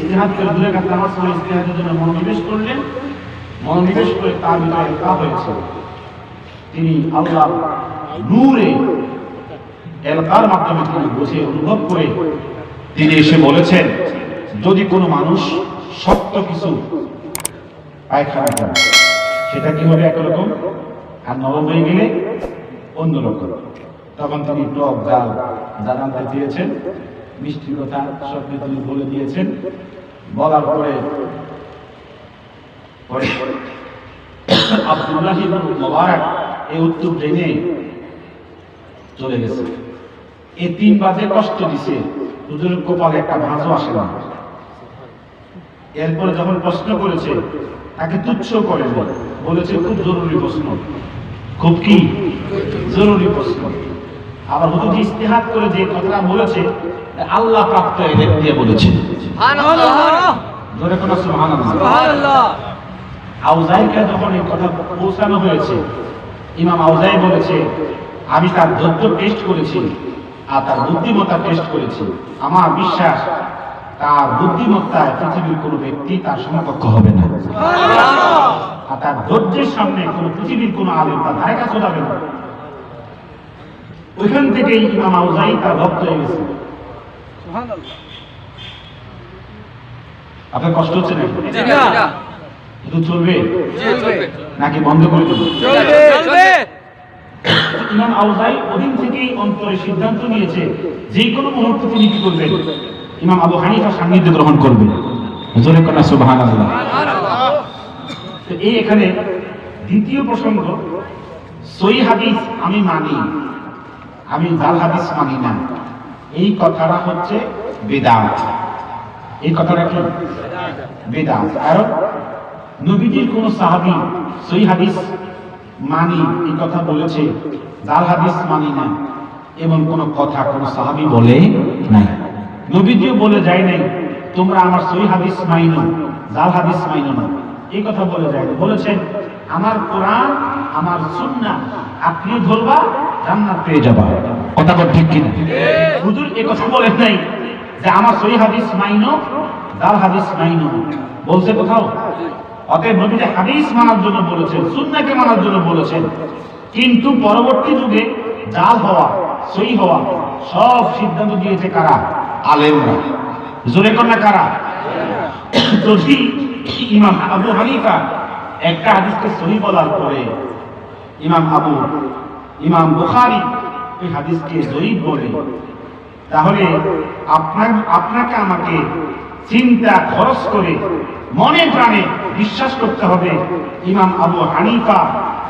ইজতিহাদ করে 2 রাকাত নামাজ পড়ে ইজতিহাদের জন্য মনোনিবেশ করলেন। মনোনিবেশ করে তার ভিতরে তা হয়েছে তিনি আল্লাহর নূরে এলকার মাধ্যমে তিনি বুঝে অনুভব করে তিনি এসে বলেছেন, যদি কোনো মানুষ সত্য কিছু পায়খানা করে সেটা কি হবে একরকম, আর নরম হয়ে গেলে অন্যরকম। তখন তিনি টক জাল জানাতে দিয়েছেন, মিষ্টি কথা সব তিনি বলে দিয়েছেন। বলার পরে আব্দুল্লাহ ইবনে মুবারক এই উত্তর জেনে চলে গেছে। এই 3 বাজে কষ্ট দিছে, হুজুরের কপালে একটা ভাঁজও আসে না। এরপরে যখন প্রশ্ন করেছে তাকে তুচ্ছ করে বলেছে খুব জরুরি প্রশ্ন, খুব কি জরুরি প্রশ্ন। আবার হুজুর ইজতিহাদ করে যে কথাটা বলেছে আল্লাহ প্রাপ্ত এলেম দিয়ে বলেছে। সুবহানাল্লাহ, জোরে কোন সুবহানাল্লাহ। সুবহানাল্লাহ। আউজাইকে যখন এই কথা পৌঁছানো হয়েছে, ইমাম আউজাই বলেছে, আমি তার ধৈর্য টেস্ট করেছি আর তার বুদ্ধিমত্তা টেস্ট করেছি। আমার বিশ্বাস তার বুদ্ধিমত্তায় পৃথিবীর কোনো ব্যক্তি তার সমকক্ষ হবে না, আর তার ধৈর্যের সামনে কোনো পৃথিবীর কোনো আলেম তার ধারে কাছে যাবে না। ওইখান থেকেই ইমাম আউজাই তার ভক্ত হয়ে গেছে। আপনার কষ্ট হচ্ছে না? কিন্তু চলবে নাকি বন্ধ করে দেবে? ইমাম আউজাই ওদিন থেকেই অন্তরে সিদ্ধান্ত নিয়েছে যে কোনো মুহূর্তে তিনি কি করবেন, ইমাম আবু হানিফা সান্নিধ্য গ্রহণ করবেন। জোরে কোন সুবহানাল্লাহ। তো এই এখানে দ্বিতীয় প্রসঙ্গ, সহিহ হাদিস আমি মানি, আমি জাল হাদিস মানি না, এই কথাটা হচ্ছে বিদআত। এই কথাটা কি বিদআত? কারণ নবীজির কোন সাহাবী সহিহ হাদিস মানি এই কথা বলেছে, জাল হাদিস মানি না এমন কোন কথা কোন সাহাবী বলে নাই। নবীজিও বলে যায় নাই তোমরা আমার সহিহ হাদিস মাইনো, জাল হাদিস মাইনো না, এই কথা বলে যায়। বলেছেন আমার কোরআন আমার সুন্নাহ আপনি ধরবা জান্নাত পেয়ে যাবা। কথা বল ঠিক কিনা? হুজুর এই কথা বলেন নাই যে আমার সহিহ হাদিস মাইনো, জাল হাদিস মাইনো, বলছে কোথাও? অতএব নবীজি হাদিস মানার জন্য বলেছেন, সুন্নাহকে মানার জন্য বলেছেন। কিন্তু পরবর্তী যুগে জাল হওয়া সহিহ হওয়া সব সিদ্ধান্ত দিয়েছে কারা? আলেমরা। জোরে কোন না কারা? যদি ইমাম আবু হানিফা একটা হাদিসকে সহিহ বলার পরে ইমাম বুখারী এই হাদিসকে জয়ীফ বলে, তাহলে আপনাকে আমাকে চিন্তা খরচ করে মনে প্রাণে বিশ্বাস করতে হবে ইমাম আবু হানিফা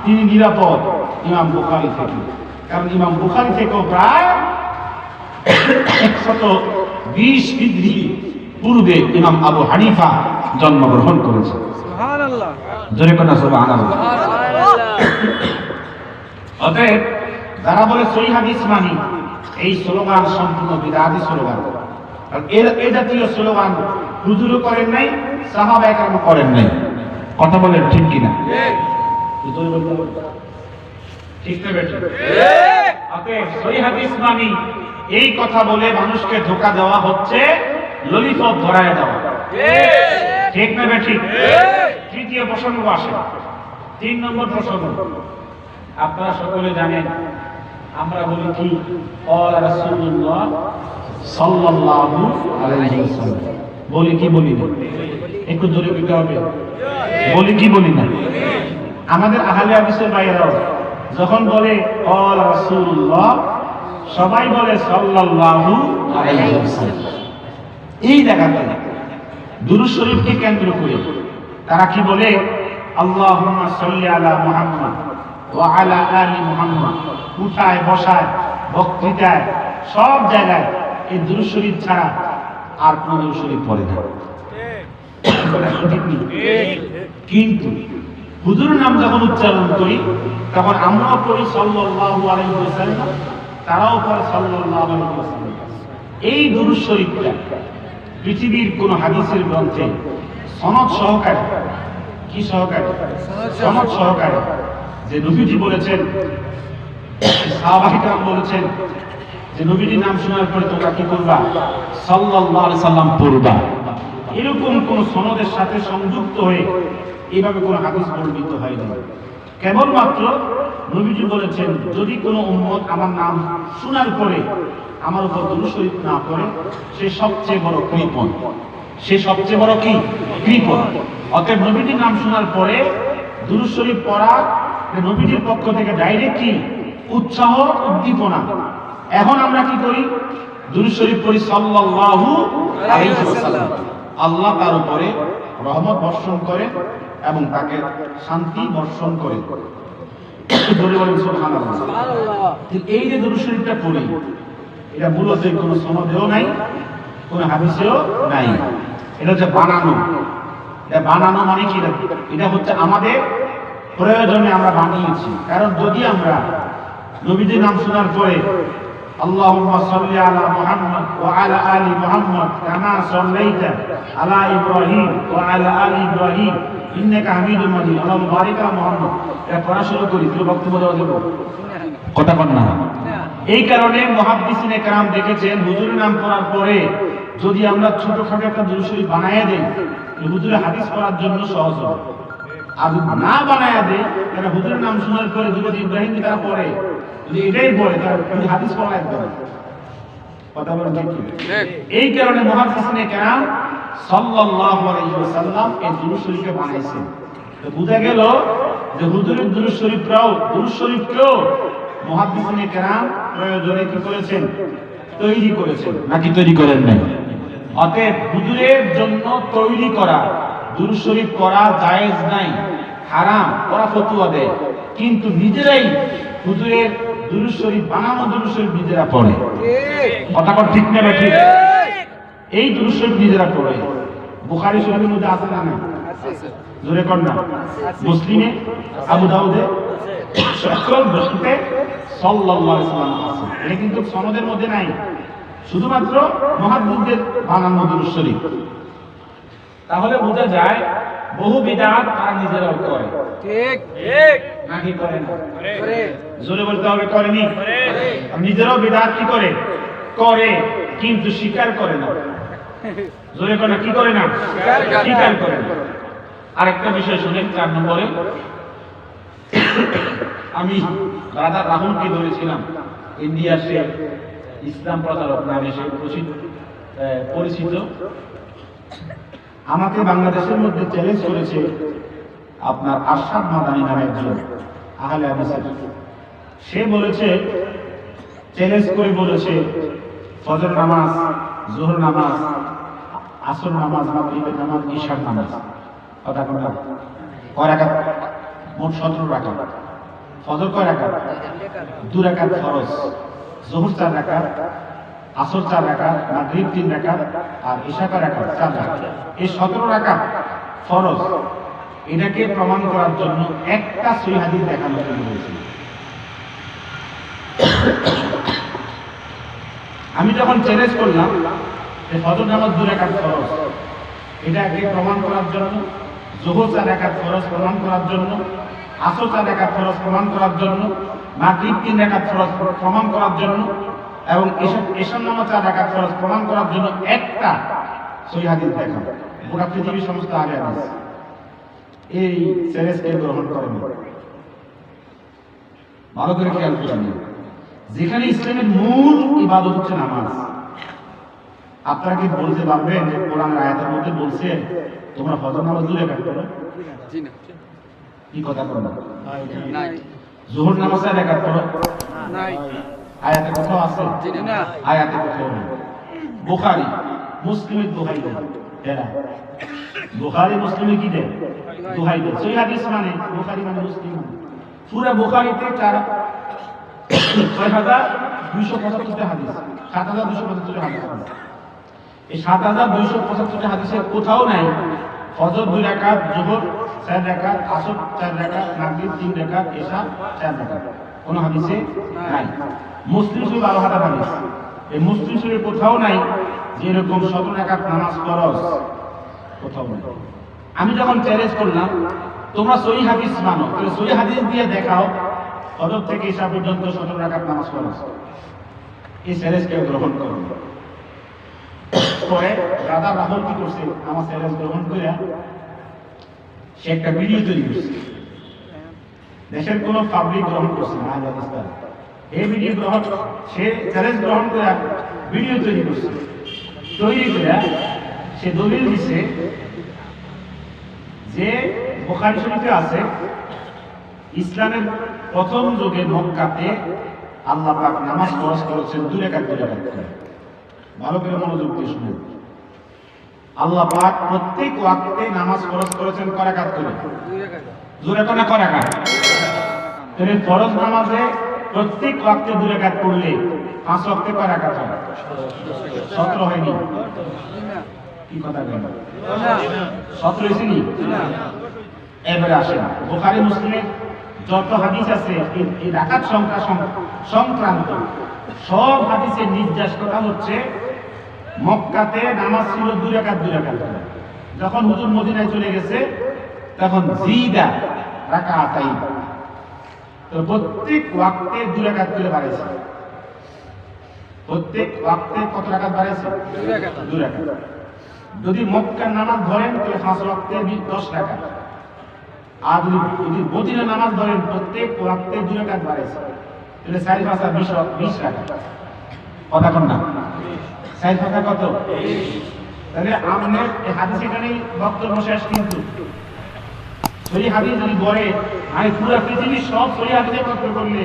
তিনি নিরাপদ ইমাম বুখারী থেকে। কারণ ইমাম বুখারী থেকেও প্রায় 120 হিজরি পূর্বে ইমাম আবু হানিফা জন্মগ্রহণ করেছে। সুবহানাল্লাহ, জোরে কোন সুবহানাল্লাহ। অতএব যারা বলে সহিহ হাদিস মানি, এই স্লোগান সম্পূর্ণ বিদআতি স্লোগান। এই জাতীয় স্লোগান হুজুরও করেন নাই, সাহাবায়ে কেরাম করেন নাই। কথা বলেন ঠিক কিনা? ঠিক না বেটা? অতএব সহিহ হাদিস মানি এই কথা বলে মানুষকে ধোঁকা দেওয়া হচ্ছে, ললিপপ ধরায় দেওয়া। ঠিক না বেটা? ঠিক। তৃতীয় প্রসঙ্গ আসে, 3 নম্বর প্রসঙ্গ। আপনারা সকলে জানেন আমরা বলি কি ক্বালা রাসূলুল্লাহ সাল্লাল্লাহু আলাইহি ওয়াসাল্লাম, বলি কি বলি না? একটু জোরে বলতে হবে, বলি কি বলি না? আমাদের আহলে হাদিসের ভাইয়েরাও যখন বলে ক্বালা রাসূলুল্লাহ সবাই বলে সাল্লাল্লাহু আলাইহি ওয়াসাল্লাম। এই জায়গাতে দুরূদ শরীফকে কেন্দ্র করে তারা কি বলে? আল্লাহুম্মা সাল্লি আলা মুহাম্মদ ওয়া আলা আলি মুহাম্মদ। উঠায় বসায় বক্তৃতায় সব জায়গায় এই দুরূদ শরীফ ছাড়া আর কোন দুরূদ শরীফ পড়ে না। কিন্তু হুজুরের নাম যখন উচ্চারণ করি তখন আমরাও পড়ি সাল্লাল্লাহু আলাইহি ওয়াসাল্লাম, তারাও পড়ে সাল্লাল্লাহু আলাইহি ওয়াসাল্লাম। এই দুরূদ শরীফটা পৃথিবীর কোন হাদিসের গ্রন্থে সনদ সহকারে, কি সহকারে? সনদ সহকারে যে নবীজি বলেছেন, সাহাবায়ে কেরাম বলেছেন যে নবীজির নাম শোনার পরে তোমরা কি করবা? সাল্লাল্লাহু আলাইহি সাল্লাম পড়বা। এরকম কোন সনদের সাথে সংযুক্ত হয়ে এইভাবে কোন হাদিস বর্ণিত হয়নি। কেবলমাত্র নবীজি বলেছেন, যদি কোনো উম্মত আমার নাম শোনার পরে আমার উপর দুরূদ শরীফ না পড়ে, সে সবচেয়ে বড় কৃপণ। সে সবচেয়ে বড় কি? কৃপণ। অতএব নবীজির নাম শোনার পরে দুরূদ শরীফ পড়া নবীজির পক্ষ থেকে ডাইরেক্ট কি উৎসাহ, উদ্দীপনা। এখন আমরা কি করি? দুরূদ শরীফ পড়ি সাল্লাল্লাহু আলাইহি ওয়াসাল্লাম। আল্লাহ তার উপরে রহমত বর্ষণ করে এবং তাকে শান্তি বর্ষণ করে। ধরে বলেন সুবহানাল্লাহ। এই যে দুরূদ শরীফটা পড়ি, এটা মূলত কোনো সনদেও নাই, কোনো হাদিসেও নাই। এটা হচ্ছে বানানো। এটা বানানো মানে কি? এটা হচ্ছে আমাদের প্রয়োজনে আমরা বানিয়েছি। কারণ যদি আমরা নবীজির নাম শোনার পরে আল্লাহুম্মা সাল্লি আলা মুহাম্মদ ওয়া আলা আলি মুহাম্মদ কামা সাল্লাইতা আলা ইব্রাহিম ওয়া আলা আলি ইব্রাহিম ইন্নাকা হামিদুম মাজিদ আল্লাহুম্মা বারিক আলা মুহাম্মদ, এটা পড়া শুরু করি, তো বক্তব্য দেওয়া যাবে কথা বল না। এই কারণে মুহাদ্দিসিনে কেরাম দেখেছেন, হুজুরের নাম পড়ার পরে যদি আমরা ছোটখাটো একটা দুরূদ শরীফ বানায়া দেই, হুজুরের হাদিস পড়ার জন্য সহজ হবে। আর না বানায়া দেয়, তারা হুজুরের নাম শোনার পরে যদি ইব্রাহিম তারা পড়ে, যদি এটাই পড়ে, তারা হাদিস পড়া লাগবে না। কথা বলেন ঠিক? এই কারণে মুহাদ্দিসিনে কেরাম সাল্লাল্লাহু আলাইহি ওয়াসাল্লাম এই দুরূদ শরীফকে বানাইছেন। তো বুঝা গেল যে হুজুরের দুরূদ শরীফকেও মুহাদ্দিসিনে কেরাম প্রয়োজনে কি করেছেন? তৈরি করেছেন, নাকি তৈরি করেন নাই? অতএব হুজুরের জন্য তৈরি করা দুরূদ শরীফ পড়া জায়েজ নাই, হারাম, ওরা ফতোয়া দেয়। কিন্তু নিজেরাই হুজুরের দুরূদ শরীফ বানানো দুরূদ শরীফ নিজেরা পড়ে। কথা ঠিক না ঠিক? এই দুরূদ শরীফ নিজেরা পড়ে। বুখারী শরীফের মধ্যে আছে না? না, জোরে কর না। মুসলিমে, আবু দাউদে, সকল গ্রন্থে সাল্লাল্লাহু আলাইহি ওয়াসাল্লাম আছে। এটা কিন্তু সনদের মধ্যে নাই, শুধুমাত্র মুহাদ্দিসদের বানানো দুরূদ শরীফ। তাহলে বোঝা যায় বহু বিদআত তারা নিজেরাও করে। ঠিক ঠিক নাকি করে না? করে। জোরে বলতে হবে করেনি? করে। নিজেরাও বিদআত কি করে? করে, কিন্তু স্বীকার করে না। জোরে করে না, কি করে না? স্বীকার করে না। আরেকটা বিষয় শুনেন, 4 নম্বরে আমি রাধা রাহুলকে ধরেছিলাম, ইন্ডিয়া সে ইসলাম প্রচারক নামে সে পরিচিত। আমাকে বাংলাদেশের মধ্যে চ্যালেঞ্জ করেছে আপনার আরশাদ মাদানী নামে একজন আহলে হাদিস। সে বলেছে, চ্যালেঞ্জ করে বলেছে, ফজর নামাজ, যোহর নামাজ, আসর নামাজ, মাগরিবের নামাজ, ইশার নামাজ, কথা কথা কয় রাকাত? মোট 17 রাকাত। ফজর কয় রাকাত? 2 রাকাত ফরজ, যোহর 4 রাকাত, আসর 4 রাকাত, মাগরিব 3 রাকাত, আর ইশা কয় রাকাত? 4 রাকাত। এই 17 রাকাত ফরজ, এটাকে প্রমাণ করার জন্য একটা সহিহ হাদিস দেখানো হয়েছে। আমি যখন চ্যালেঞ্জ করলাম যে ফজর নামাজ 2 রাকাত ফরজ, এটাকে প্রমাণ করার জন্য, যোহর 4 রাকাত ফরজ প্রমাণ করার জন্য, আসর 4 রাকাত ফরজ প্রমাণ করার জন্য, মাগরিব 3 রাকাত ফরজ প্রমাণ করার জন্য এবং এশার নামাজ 4 রাকাত ফরজ প্রমাণ করার জন্য একটা সহিহ হাদিস দেখানো। গোটা পৃথিবীর সমস্ত আগে হাদিস এই চ্যালেঞ্জকে গ্রহণ করেনি। ভালো করে খেয়াল করুন, যেখানে ইসলামের মূল ইবাদত হচ্ছে নামাজ, আপনারা কি বলতে পারবেন যে কোরআনের আয়াতের মধ্যে বলছে তোমরা ফজর নামাজ 2 রাকাত পড়ো? জি না। কি কথা বলেন? নাই। যোহর নামাজ 4 রাকাত পড়ো? নাই। আয়াতে কোথাও আছে? জি না। আয়াতে কোথাও নেই। বুখারী মুসলিমের দোহাই দেয় এরা। বুখারী মুসলিমে কি দেয়? দোহাই দেয়। সহিহ হাদিস মানে বুখারী মানে মুসলিম মানে। পুরো বুখারীতে 6275 হাদিস, 7275 হাদিস। এই 7275 হাদিসের কোথাও নাই ফজর 2 রাকাত, যোহর 4 রাকাত, আসর 4 রাকাত, মাগরিব 3 রাকাত, ইশা 4 রাকাত। কোন হাদিসে নাই। মুসলিম শরীফ 12 হাদিস। এই মুসলিম শরীফে কোথাও নাই যে এরকম 17 রাকাত নামাজ ফরজ, কোথাও নাই। আমি যখন চ্যালেঞ্জ করলাম তোমরা সহিহ হাদিস মানো, তাহলে সহিহ হাদিস দিয়ে দেখাও ফজর থেকে ইশা পর্যন্ত 17 রাকাত নামাজ ফরজ। এই চ্যালেঞ্জ কেউ গ্রহণ করো। পরে দাদা রাহুল কি করছে, আমার চ্যালেঞ্জ গ্রহণ করে সে একটা ভিডিও তৈরি করছে। দেশের কোন পাবলিক গ্রহণ করছে না, এই ভিডিও গ্রহণ, সে চ্যালেঞ্জ গ্রহণ করে ভিডিও তৈরি করছে। তৈরি করে সে দলিল দিচ্ছে যে বুখারী শরীফে আছে ইসলামের প্রথম যুগে মক্কাতে আল্লাহ পাক নামাজ ফরজ করেছেন 2 রাকাত করে। ভালো করে মনোযোগ দিয়ে শুনুন। আল্লাহ পাক প্রত্যেক ওয়াক্তে নামাজ ফরজ করেছেন কয় রাকাত করে? 2 রাকাত না কয় রাকাত? তাহলে ফরজ নামাজে প্রত্যেক ওয়াক্তে 2 রাকাত পড়লে 5 ওয়াক্তে কয় রাকাত হয়? 17 হয়নি? কি কথা বলেন? 17 হয়েছে নি? এবারে আসেন বুখারী মুসলিমের যত হাদিস আছে এই রাকাত সংখ্যা সংক্রান্ত সব হাদিসের নির্যাস কথা হচ্ছে মক্কাতে নামাজ ছিল 2 রাকাত 2 রাকাত। যখন হুজুর মদিনায় চলে গেছে তখন জিদা রাকাতাইন, তো প্রত্যেক ওয়াক্তে 2 রাকাত করে বাড়াইছে। প্রত্যেক ওয়াক্তে কত রাকাত বাড়াইছে? 2 রাকাত। যদি মক্কার নামাজ ধরেন তাহলে 5 ওয়াক্তে 10 রাকাত, আর যদি মদিনার নামাজ ধরেন প্রত্যেক ওয়াক্তে 2 রাকাত বাড়াইছে, তাহলে 4 5 20 রাকাত। কথা কোন না? 4 5 কত? তাহলে আমাদের এই হাদিস এখানেই বক্তব্য শেষ। কিন্তু সহি হাদিস যদি বলে আমি পুরো পৃথিবীর সব সহি হাদিসে বক্তব্য করলে